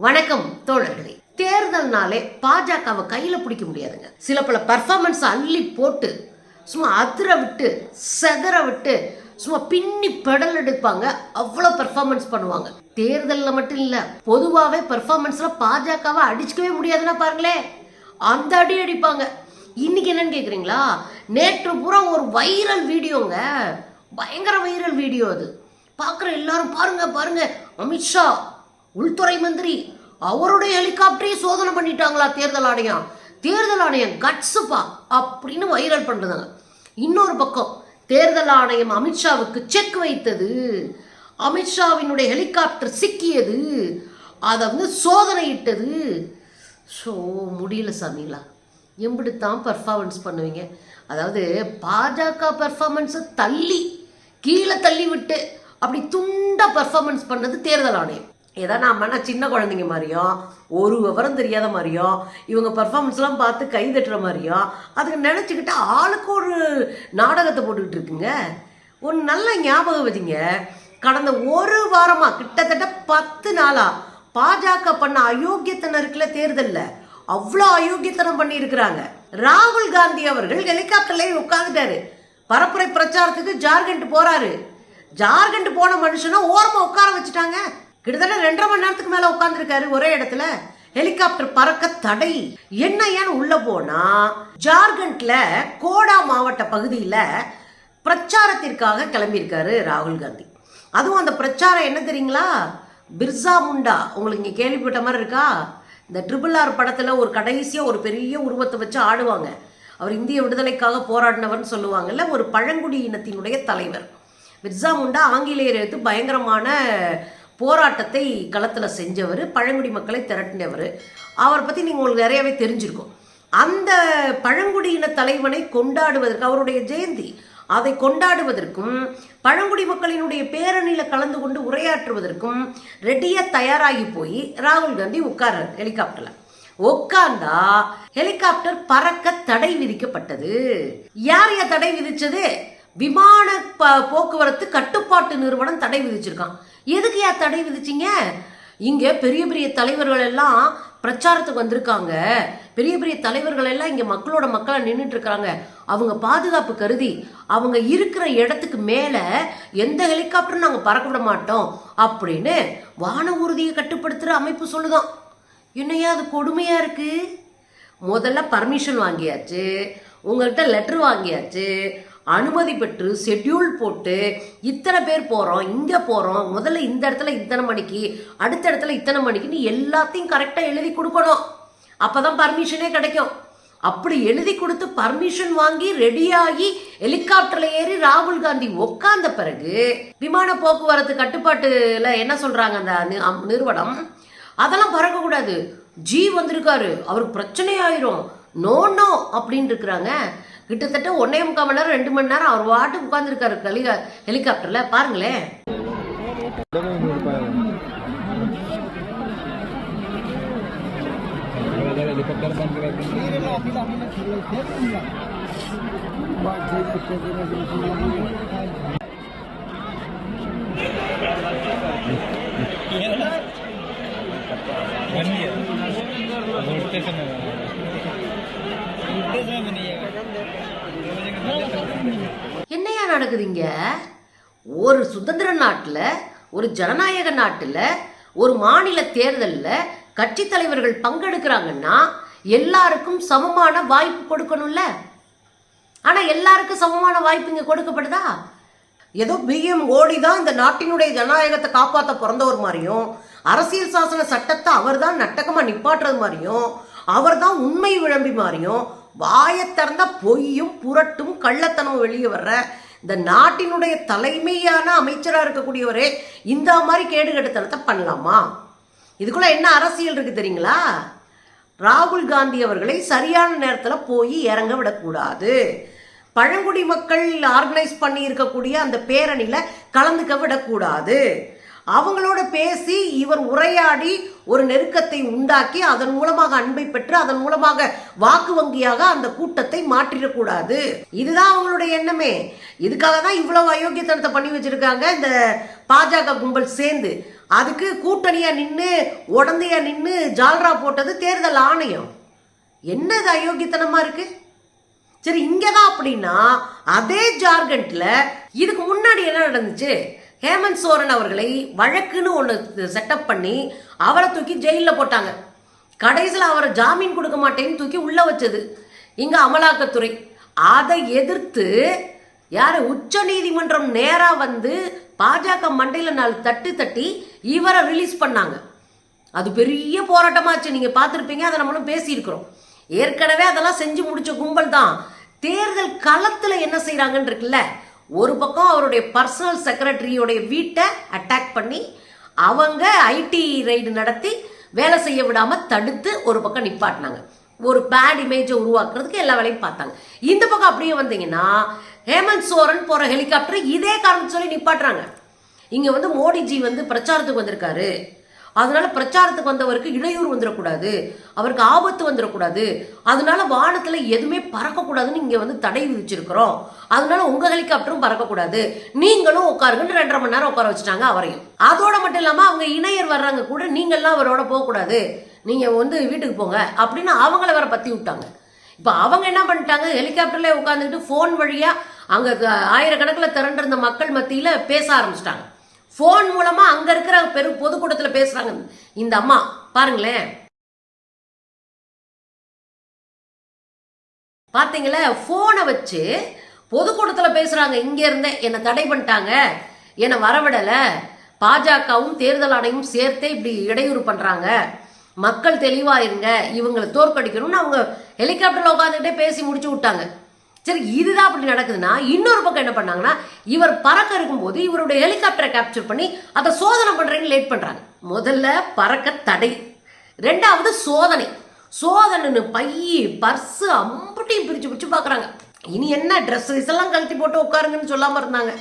வணக்கம் தோழர்களே. தேர்தல்னாலே பாஜகவை கையில பிடிக்க முடியாதுங்க. சில பல பர்ஃபார்மன்ஸ் அள்ளி போட்டு சும்மா அதிர விட்டு செதற விட்டு சும்மா பின்னி பெடல் எடுப்பாங்க. அவ்வளோ பர்ஃபார்மன்ஸ் பண்ணுவாங்க. தேர்தலில் மட்டும் இல்லை, பொதுவாகவே பர்ஃபார்மன்ஸ்ல பாஜகவை அடிச்சுக்கவே முடியாதுன்னா பாருங்களேன், அந்த அடி அடிப்பாங்க. இன்னைக்கு என்னன்னு கேட்குறீங்களா? நேற்று பூரா ஒரு வைரல் வீடியோங்க, பயங்கர வைரல் வீடியோ. அது பார்க்குற எல்லாரும் பாருங்க பாருங்க, அமித்ஷா உள்துறை மந்திரி அவருடைய ஹெலிகாப்டரை சோதனை பண்ணிட்டாங்களா தேர்தல் ஆணையம். தேர்தல் ஆணையம் கட்ஸுப்பா அப்படின்னு வைரல் பண்ணுறாங்க. இன்னொரு பக்கம் தேர்தல் ஆணையம் அமித்ஷாவுக்கு செக் வைத்தது, அமித்ஷாவினுடைய ஹெலிகாப்டர் சிக்கியது, அதை சோதனையிட்டது. ஸோ முடியல சாமிங்களா, எப்படித்தான் பர்ஃபார்மன்ஸ் பண்ணுவீங்க? அதாவது பாஜக பர்ஃபார்மன்ஸை கீழே தள்ளி விட்டு அப்படி துண்டா பர்ஃபார்மன்ஸ் பண்ணது தேர்தல் ஆணையம். ஏதோ நாம சின்ன குழந்தைங்க மாதிரியும் ஒரு விவரம் தெரியாத மாதிரியும் இவங்க பர்ஃபார்மன்ஸ்லாம் பார்த்து கை தட்டுற மாதிரியும் அதுக்கு நினச்சிக்கிட்டு ஆளுக்கு ஒரு நாடகத்தை போட்டுக்கிட்டு இருக்குங்க. ஒரு நல்ல ஞாபகம் வச்சுங்க, கடந்த ஒரு வாரமாக கிட்டத்தட்ட 10 நாளாக பாஜக பண்ண அயோக்கியத்தனம் இருக்குல்ல, தேர்தலில் அவ்வளோ அயோக்கியத்தனம் பண்ணியிருக்கிறாங்க. ராகுல் காந்தி அவர்கள் ஹெலிகாப்டர்லேயே உட்காந்துட்டாரு. பரப்புரை பிரச்சாரத்துக்கு ஜார்க்கண்ட் போறாரு. ஜார்க்கண்ட் போன மனுஷனை ஓரமாக உட்கார வச்சுட்டாங்க. கிட்டத்தட்ட 2.5 மணி நேரத்துக்கு மேல உட்கார்ந்துருக்காரு ஒரே இடத்துல. ஹெலிகாப்டர் பறக்க தடை. என்ன ஏன்னு உள்ள போனா, ஜார்க்கண்ட்ல கோடா மாவட்ட பகுதியில பிரச்சாரத்திற்காக கிளம்பியிருக்காரு ராகுல் காந்தி. அதுவும் அந்த பிரச்சாரம் என்ன தெரியுங்களா? பிர்சா முண்டா, உங்களுக்கு இங்க கேள்விப்பட்ட மாதிரி இருக்கா? இந்த RRR படத்துல ஒரு கடைசியா ஒரு பெரிய உருவத்தை வச்சு ஆடுவாங்க. அவர் இந்திய விடுதலைக்காக போராடினவர்னு சொல்லுவாங்கல்ல, ஒரு பழங்குடி இனத்தினுடைய தலைவர். பிர்சா முண்டா ஆங்கிலேயர் எடுத்து பயங்கரமான போராட்டத்தை களத்தில் செஞ்சவர், பழங்குடி மக்களை திரட்டினவர். அவரை பற்றி நீங்கள் உங்களுக்கு நிறையவே தெரிஞ்சிருக்கும். அந்த பழங்குடியின தலைவனை கொண்டாடுவதற்கு, அவருடைய ஜெயந்தி அதை கொண்டாடுவதற்கும் பழங்குடி மக்களினுடைய பேரணியில் கலந்து கொண்டு உரையாற்றுவதற்கும் ரெடியாக தயாராகி போய் ராகுல் காந்தி உட்கார்றாரு ஹெலிகாப்டரில். உட்கார்ந்தா ஹெலிகாப்டர் பறக்க தடை விதிக்கப்பட்டது. யார் தடை விதிச்சது? விமான போக்குவரத்து கட்டுப்பாட்டு நிறுவனம் தடை விதிச்சிருக்கான். எதுக்கு தடை விதிச்சிங்க? இங்கே பெரிய பெரிய தலைவர்கள் எல்லாம் பிரச்சாரத்துக்கு வந்திருக்காங்க. பெரிய பெரிய தலைவர்கள் எல்லாம் இங்கே மக்களை நின்றுட்டு இருக்கிறாங்க. அவங்க பாதுகாப்பு கருதி அவங்க இருக்கிற இடத்துக்கு மேலே எந்த ஹெலிகாப்டரும் நாங்கள் பறக்க விட மாட்டோம் அப்படின்னு வான ஊர்தியை கட்டுப்படுத்துகிற அமைப்பு சொல்லுதான். என்னையா அது கொடுமையாக இருக்கு. முதல்ல பர்மிஷன் வாங்கியாச்சு, உங்கள்கிட்ட லெட்டர் வாங்கியாச்சு, அனுமதி பெற்று ஷெட்யூல் போட்டு இத்தனை பேர் போகிறோம், இங்கே போகிறோம், முதல்ல இந்த இடத்துல இத்தனை மணிக்கு, அடுத்த இடத்துல இத்தனை மணிக்குன்னு எல்லாத்தையும் கரெக்டாக எழுதி கொடுக்கணும். அப்போ தான் பர்மிஷனே கிடைக்கும். அப்படி எழுதி கொடுத்து பர்மிஷன் வாங்கி ரெடியாகி ஹெலிகாப்டரில் ஏறி ராகுல் காந்தி உட்கார்ந்த பிறகு விமான போக்குவரத்து கட்டுப்பாட்டுல என்ன சொல்கிறாங்க அந்த நிறுவனம், அதெல்லாம் பறக்கக்கூடாது, ஜி வந்திருக்காரு, அவருக்கு பிரச்சனை ஆயிரும், நோ நோ அப்படின்னு இருக்கிறாங்க. கிட்டத்தட்ட 1.25 மணி நேரம் 2 மணி நேரம் அவர் வாட்டு உட்கார்ந்துருக்காரு ஹெலிகாப்டர்ல. பாருங்களேன். என்னையா நடக்குதுங்க? ஒரு சுதந்திர நாட்டில், ஒரு ஜனநாயக நாட்டில், ஒரு மாநில தேர்தலில் கட்சி தலைவர்கள் பங்கெடுக்கிறாங்கன்னா எல்லாருக்கும் சமமான வாய்ப்பு கொடுக்கணும்ல. ஆனால் எல்லாருக்கும் சமமான வாய்ப்பு இங்கே கொடுக்கப்படுதா? ஏதோ பிஎம் மோடி தான் இந்த நாட்டினுடைய ஜனநாயகத்தை காப்பாற்ற பிறந்தவர் மாதிரியும், அரசியல் சாசன சட்டத்தை அவர் தான் நட்டகமாக நிப்பாட்டுறது மாதிரியும், அவர் தான் உண்மை விளம்பி மாதிரியும், வாயை திறந்தா பொய்யும் புரட்டும் கள்ளத்தனமும் வெளியே வர்ற இந்த நாட்டினுடைய தலைமையான அமைச்சராக இருக்கக்கூடியவரே இந்த மாதிரி கேடுகட்டத்தனத்தை பண்ணலாமா? இதுக்குள்ள என்ன அரசியல் இருக்கு தெரியுங்களா? ராகுல் காந்தி அவர்களை சரியான நேரத்தில் போய் இறங்க விடக்கூடாது. பழங்குடி மக்கள் ஆர்கனைஸ் பண்ணி இருக்கக்கூடிய அந்த பேரணியில் கலந்துக்க விடக்கூடாது. அவங்களோட பேசி இவர் உரையாடி ஒரு நெருக்கத்தை உண்டாக்கி அதன் மூலமாக அன்பை பெற்று அதன் மூலமாக வாக்கு வங்கியாக அந்த கூட்டத்தை மாற்றிடக்கூடாது. இதுதான் அவங்களுடைய எண்ணமே. இதுக்காக தான் இவ்வளவு அயோக்கியத்தனத்தை பண்ணி வச்சிருக்காங்க இந்த பாஜக கும்பல் சேர்ந்து. அதுக்கு கூட்டணியா நின்று உடந்தையா நின்று ஜால்ரா போட்டது தேர்தல் ஆணையம். என்னது அயோக்கியத்தனமா இருக்கு. சரி, இங்கதான் அப்படின்னா அதே ஜார்க்கண்ட்ல இதுக்கு முன்னாடி என்ன நடந்துச்சு? ஹேமந்த் சோரன் அவர்களை வழக்குன்னு ஒன்று செட்டப் பண்ணி அவரை தூக்கி ஜெயிலில் போட்டாங்க. கடைசியில் அவரை ஜாமீன் கொடுக்க மாட்டேன்னு தூக்கி உள்ள வச்சது இங்க அமலாக்கத்துறை. அதை எதிர்த்து யாரு உச்ச நீதிமன்றம் நேரா வந்து பாஜக மண்டையில 4 தட்டு தட்டி இவரை ரிலீஸ் பண்ணாங்க. அது பெரிய போராட்டமாச்சு, நீங்க பார்த்துருப்பீங்க, அதை நம்மளும் பேசியிருக்கிறோம். ஏற்கனவே அதெல்லாம் செஞ்சு முடிச்ச கும்பல் தான் தேர்தல் களத்துல என்ன செய்யறாங்கன்னு இருக்குல்ல. ஒரு பக்கம் அவருடைய பர்சனல் செக்ரட்டரியோடைய வீட்டை அட்டாக் பண்ணி அவங்க ஐடி ரைடு நடத்தி வேலை செய்ய விடாம தடுத்து ஒரு பக்கம் நிப்பாட்டினாங்க. ஒரு பேட் இமேஜை உருவாக்குறதுக்கு எல்லா வேலையும் பார்த்தாங்க. இந்த பக்கம் அப்படியே வந்தீங்கன்னா ஹேமந்த் சோரன் போற ஹெலிகாப்டர் இதே காரணம் சொல்லி நிப்பாட்டுறாங்க. இங்க வந்து மோடிஜி வந்து பிரச்சாரத்துக்கு வந்திருக்காரு, அதனால பிரச்சாரத்துக்கு வந்தவருக்கு இடையூறு வந்துடக்கூடாது, அவருக்கு ஆபத்து வந்துடக்கூடாது, அதனால வானத்துல எதுவுமே பறக்கக்கூடாதுன்னு இங்க வந்து தடை விதிச்சிருக்கிறோம், அதனால உங்க ஹெலிகாப்டரும் பறக்கக்கூடாது, நீங்களும் உட்காருங்கன்னு 2.5 மணி நேரம் உட்கார வச்சுட்டாங்க அவரையும். அதோட மட்டும் இல்லாம அவங்க இணையர் வர்றாங்க கூட, நீங்கள்லாம் அவரோட போகக்கூடாது, நீங்க வந்து வீட்டுக்கு போங்க அப்படின்னு அவங்கள வேற பத்தி விட்டாங்க. இப்ப அவங்க என்ன பண்ணிட்டாங்க, ஹெலிகாப்டர்ல உட்காந்துக்கிட்டு போன் வழியா அங்க ஆயிரக்கணக்கில் திரண்டிருந்த மக்கள் மத்தியில பேச ஆரம்பிச்சிட்டாங்க. போன் மூலமா அங்க இருக்கிற பொதுக்கூட்டத்தில் பேசுறாங்க. இந்த அம்மா பாருங்களேன், பாத்தீங்களா, போனை வச்சு பொதுக்கூட்டத்தில் பேசுறாங்க. இங்க இருந்தே என்னை தடை பண்ணிட்டாங்க, என்னை வரவிடல, பாஜகவும் தேர்தல் ஆணையம் சேர்த்தே இப்படி இடையூறு பண்றாங்க, மக்கள் தெளிவா இருங்க, இவங்களை தோற்கடிக்கணும்னு அவங்க ஹெலிகாப்டர்ல உட்காந்துக்கிட்டே பேசி முடிச்சு விட்டாங்க. சரி, இதுதான் அப்படி நடக்குதுன்னா இன்னொரு பக்கம் என்ன பண்ணாங்கன்னா, இவர் பறக்க இருக்கும்போது இவருடைய ஹெலிகாப்டரை கேப்சர் பண்ணி அதை சோதனை பண்றீங்கன்னு லேட் பண்றாங்க. முதல்ல பறக்க தடை, ரெண்டாவது சோதனை. சோதனை பையி பர்ஸ் அம்புட்டையும் பிரிச்சு பிரிச்சு பாக்குறாங்க. இனி என்ன ட்ரெஸ் எல்லாம் கழட்டி போட்டு உட்காருங்கன்னு சொல்லாம இருந்தாங்க,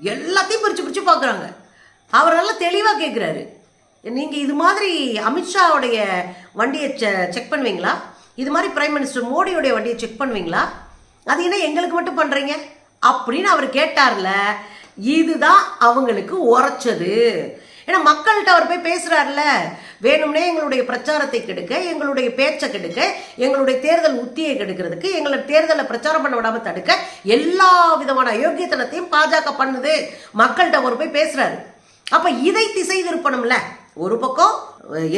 எல்லாத்தையும் பிரிச்சு பிரிச்சு பாக்குறாங்க. அவர் நல்லா தெளிவா கேட்கிறாரு, நீங்க இது மாதிரி அமித்ஷாவுடைய வண்டியை செக் பண்ணுவீங்களா, இது மாதிரி பிரைம் மினிஸ்டர் மோடியோடைய வண்டியை செக் பண்ணுவீங்களா, அது என்ன எங்களுக்கு மட்டும் பண்றீங்க அப்படின்னு அவர் கேட்டார்ல. இதுதான் அவங்களுக்கு உரைச்சது. ஏன்னா மக்கள்கிட்ட அவர் போய் பேசுறாருல, வேணும்னே எங்களுடைய பிரச்சாரத்தை கெடுக்க, எங்களுடைய பேச்சை கெடுக்க, எங்களுடைய தேர்தல் உத்தியை கெடுக்கிறதுக்கு, எங்களை தேர்தலை பிரச்சாரம் பண்ண விடாம தடுக்க எல்லா விதமான அயோக்கியத்தனத்தையும் பாஜக பண்ணுது மக்கள்கிட்ட அவர் போய் பேசுறாரு. அப்ப இதை திசை திருப்பணும்ல. ஒரு பக்கம்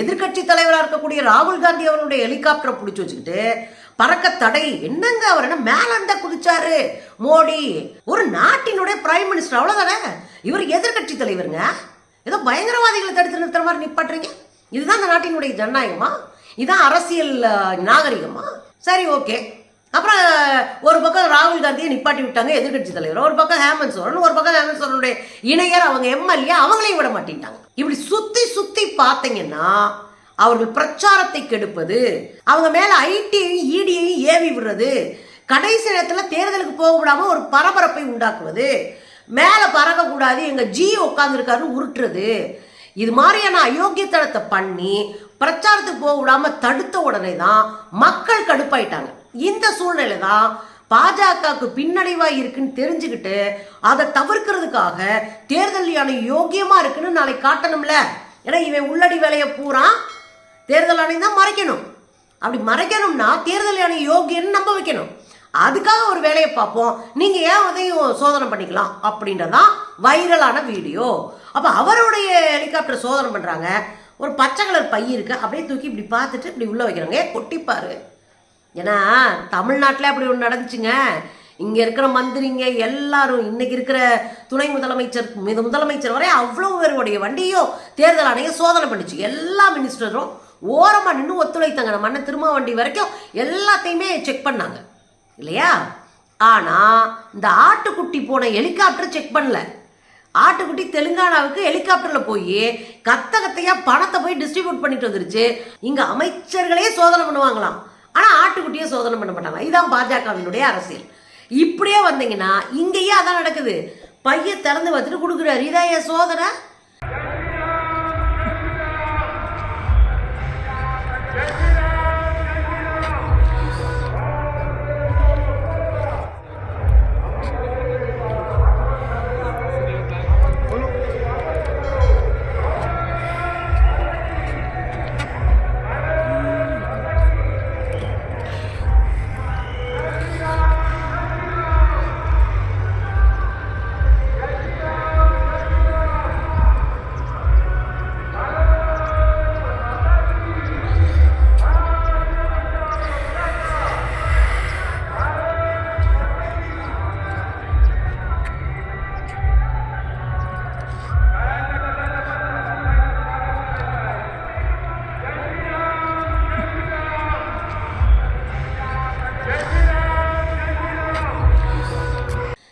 எதிர்கட்சி தலைவராக இருக்கக்கூடிய ராகுல் காந்தி அவருடைய ஹெலிகாப்டரை பிடிச்சி வச்சுக்கிட்டு பறக்க தடை. என்னங்க அவர் என்ன மேல இருந்தா குதிச்சாரு மோடி, ஒரு நாட்டினுடைய பிரைம் மினிஸ்டர், அவ்வளவுதானே. இவர் எதிர்கட்சி தலைவருங்க, ஏதோ பயங்கரவாதிகளை தடுத்து நிறுத்துற மாதிரி நிப்பாட்டுறீங்க. இதுதான் இந்த நாட்டினுடைய ஜனநாயகமா? இதுதான் அரசியல் நாகரிகமா? சரி, ஓகே. அப்புறம் ஒரு பக்கம் ராகுல் காந்தியை நிப்பாட்டி விட்டாங்க எதிர்கட்சி தலைவர், ஒரு பக்கம் ஹேமந்த் சோரன், ஒரு பக்கம் ஹேமந்த் சோரனுடைய இணையர் அவங்க எம்எல்ஏ, அவங்களையும் விட மாட்டேன்ட்டாங்க. இப்படி சுத்தி சுத்தி பார்த்தீங்கன்னா அவர்கள் பிரச்சாரத்தை கெடுப்பது, அவங்க மேல ஐடியையும் இடியையும் ஏவி விடுறது, கடைசி நேரத்தில் தேர்தலுக்கு போக விடாம ஒரு பரபரப்பை உண்டாக்குவது, மேல பறக்க கூடாது எங்க ஜி உட்கார்ந்துருக்காரு உருட்டுறது, இது மாதிரியான அயோக்கியத்தனத்தை பண்ணி பிரச்சாரத்துக்கு போக விடாம தடுத்த உடனே தான் மக்கள் கடுப்பாயிட்டாங்க. இந்த சூழ்நிலை தான் பாஜகவுக்கு பின்னடைவா இருக்குன்னு தெரிஞ்சுக்கிட்டு அதை தவிர்க்கிறதுக்காக தேர்தல் ஆணையம் யோகியமா இருக்குன்னு நாளைக்கு காட்டணும்ல. ஏன்னா இவன் உள்ளடி வேலையை பூரா தேர்தல் ஆணையம் தான் மறைக்கணும். அப்படி மறைக்கணும்னா தேர்தல் ஆணையம் யோகியன்னு நம்ப வைக்கணும். அதுக்காக ஒரு வேலையை பார்ப்போம், நீங்க ஏன் அதையும் சோதனை பண்ணிக்கலாம் அப்படின்றதான் வைரலான வீடியோ. அப்ப அவருடைய ஹெலிகாப்டர் சோதனை பண்றாங்க, ஒரு பச்சை கலர் பை இருக்கு, அப்படியே தூக்கி இப்படி பார்த்துட்டு இப்படி உள்ள வைக்கிறாங்க. கொட்டிப்பாரு. ஏன்னா தமிழ்நாட்டில் அப்படி ஒன்று நடந்துச்சுங்க. இங்கே இருக்கிற மந்திரிங்க எல்லாரும், இன்னைக்கு இருக்கிற துணை முதலமைச்சர் முதலமைச்சர் வரை அவ்வளோ பேருடைய வண்டியும் தேர்தல் ஆணையம் சோதனை பண்ணிச்சு. எல்லா மினிஸ்டரும் ஓரமாக நின்று ஒத்துழைத்தாங்க. நம்ம அண்ணன் திருமாவண்டி வரைக்கும் எல்லாத்தையுமே செக் பண்ணாங்க இல்லையா? ஆனால் இந்த ஆட்டுக்குட்டி போன ஹெலிகாப்டர் செக் பண்ணல. ஆட்டுக்குட்டி தெலுங்கானாவுக்கு ஹெலிகாப்டர்ல போய் கத்தையா பணத்தை போய் டிஸ்ட்ரிபியூட் பண்ணிட்டு வந்துருச்சு. இங்க அமைச்சர்களே சோதனை பண்ணுவாங்களாம், ஆனா ஆட்டுக்குட்டியே சோதனை பண்ண மாட்டாங்க. இதுதான் பாஜகவினுடைய அரசியல். இப்படியே வந்தீங்கன்னா இங்கேயே அதான் நடக்குது. பைய திறந்து வச்சுட்டு கொடுக்குறாரு, இதான் என் சோதனை.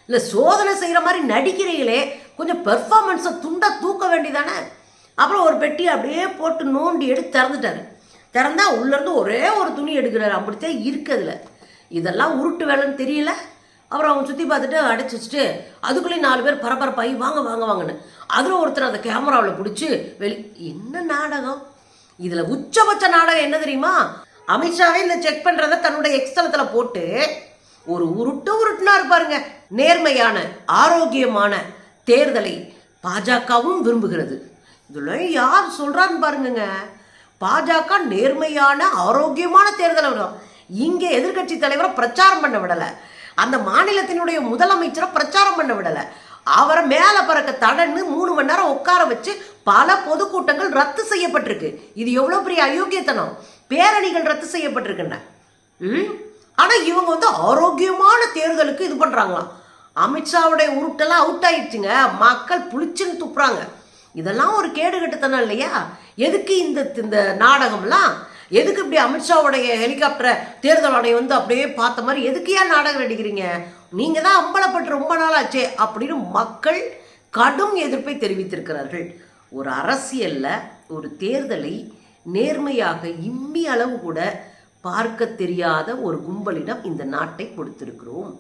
இல்லை சோதனை செய்கிற மாதிரி நடிக்கிறீங்களே, கொஞ்சம் பெர்ஃபார்மன்ஸை துண்டா தூக்க வேண்டியதானே. அப்புறம் ஒரு பெட்டி அப்படியே போட்டு நோண்டி எடுத்து திறந்துட்டாரு. திறந்தா உள்ளேருந்து ஒரே ஒரு துணி எடுக்கிறாரு. அப்படித்தான் இருக்குதுல. இதெல்லாம் உருட்டு வேலைன்னு தெரியல. அப்புறம் அவங்க சுற்றி பார்த்துட்டு அடைச்சி வச்சுட்டு அதுக்குள்ளேயும் 4 பேர் பரபரப்பாகி வாங்க வாங்க வாங்கன்னு அதில் ஒருத்தர் அந்த கேமராவில் பிடிச்சி என்ன நாடகம். இதில் உச்சபட்ச நாடகம் என்ன தெரியுமா? அமித்ஷாவே இந்த செக் பண்ணுறத தன்னுடைய எக்ஸ்தலத்தில் போட்டு ஒரு உருட்டுனா இருப்பாருங்க. நேர்மையான ஆரோக்கியமான தேர்தலை பாஜகவும் விரும்புகிறது. இதில் யார் சொல்கிறான்னு பாருங்க. பாஜக நேர்மையான ஆரோக்கியமான தேர்தலை விடும். இங்கே எதிர்கட்சி தலைவரை பிரச்சாரம் பண்ண விடலை. அந்த மாநிலத்தினுடைய முதலமைச்சரை பிரச்சாரம் பண்ண விடலை. அவரை மேலே பறக்க தடன்னு 3 மணி நேரம் உட்கார வச்சு பல பொதுக்கூட்டங்கள் ரத்து செய்யப்பட்டிருக்கு. இது எவ்வளோ பெரிய அயோக்கியத்தனம். பேரணிகள் ரத்து செய்யப்பட்டிருக்குண்ண. ஆனால் இவங்க ஆரோக்கியமான தேர்தலுக்கு இது பண்ணுறாங்களாம். அமித்ஷாவுடைய உருட்டெல்லாம் அவுட் ஆயிடுச்சுங்க. மக்கள் புளிச்சுன்னு துப்புறாங்க. இதெல்லாம் ஒரு கேடுகட்டுத்தனம் இல்லையா? எதுக்கு இந்த நாடகம்லாம்? எதுக்கு இப்படி அமித்ஷாவுடைய ஹெலிகாப்டரை தேர்தல் ஆணையம் அப்படியே பார்த்த மாதிரி எதுக்கு ஏன் நாடகம் நடிக்கிறீங்க? நீங்கள் தான் அம்பலப்பட்டு ரொம்ப நாள் ஆச்சே அப்படின்னு மக்கள் கடும் எதிர்ப்பை தெரிவித்திருக்கிறார்கள். ஒரு அரசியலில் ஒரு தேர்தலை நேர்மையாக இம்மி அளவு கூட பார்க்க தெரியாத ஒரு கும்பலிடம் இந்த நாட்டை கொடுத்திருக்கிறோம்.